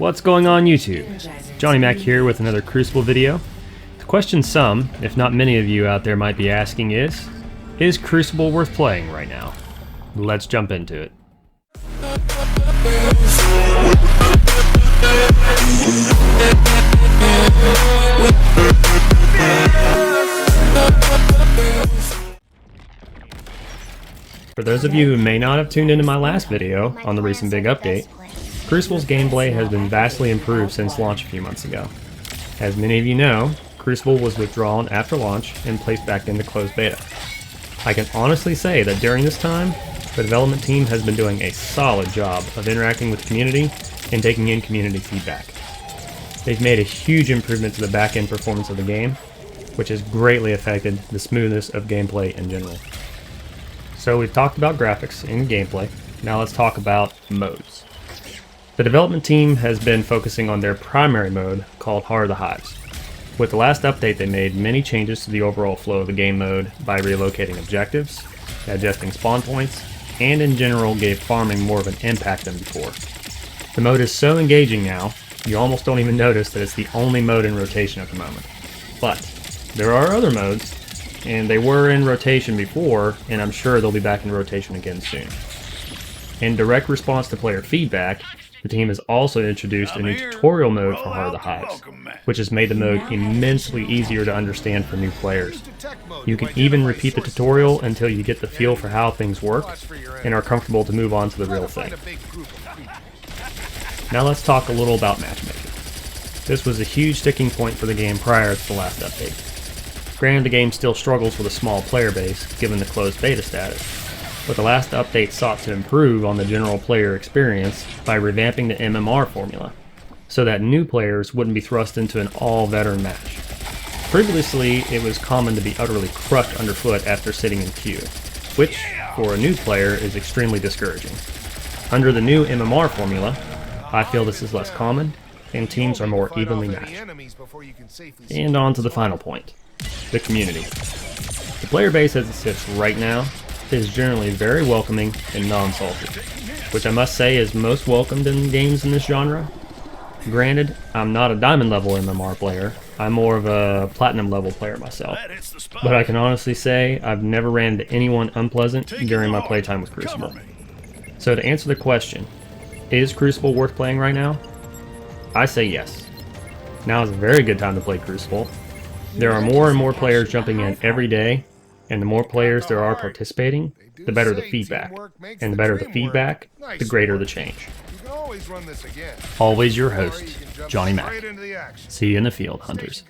What's going on YouTube? Johnny Mac here with another Crucible video. The question some, if not many of you out there might be asking is Crucible worth playing right now? Let's jump into it. For those of you who may not have tuned into my last video on the recent big update, Crucible's gameplay has been vastly improved since launch a few months ago. As many of you know, Crucible was withdrawn after launch and placed back into closed beta. I can honestly say that during this time, the development team has been doing a solid job of interacting with the community and taking in community feedback. They've made a huge improvement to the back-end performance of the game, which has greatly affected the smoothness of gameplay in general. So we've talked about graphics and gameplay, now let's talk about modes. The development team has been focusing on their primary mode called Heart of the Hives. With the last update they made many changes to the overall flow of the game mode by relocating objectives, adjusting spawn points, and in general gave farming more of an impact than before. The mode is so engaging now, you almost don't even notice that it's the only mode in rotation at the moment. But there are other modes, and they were in rotation before, and I'm sure they'll be back in rotation again soon. In direct response to player feedback, the team has also introduced a new tutorial mode for Heart of the Hives, which has made the mode immensely easier to understand for new players. You can even repeat the tutorial until you get the feel for how things work and are comfortable to move on to the real thing. Now let's talk a little about matchmaking. This was a huge sticking point for the game prior to the last update. Granted, the game still struggles with a small player base given the closed beta status, but the last update sought to improve on the general player experience by revamping the MMR formula, so that new players wouldn't be thrust into an all-veteran match. Previously, it was common to be utterly crushed underfoot after sitting in queue, which, for a new player, is extremely discouraging. Under the new MMR formula, I feel this is less common, and teams are more evenly matched. And on to the final point, the community. The player base as it sits right now is generally very welcoming and non-salty, which I must say is most welcomed in games in this genre. Granted, I'm not a diamond level MMR player, I'm more of a platinum level player myself, but I can honestly say I've never ran into anyone unpleasant during my playtime with Crucible. So to answer the question, is Crucible worth playing right now? I say yes. Now is a very good time to play Crucible. There are more and more players jumping in every day, and the more players there are participating, the better the feedback. And the better the feedback, the greater the change. Always your host, Johnny Mac. See you in the field, hunters.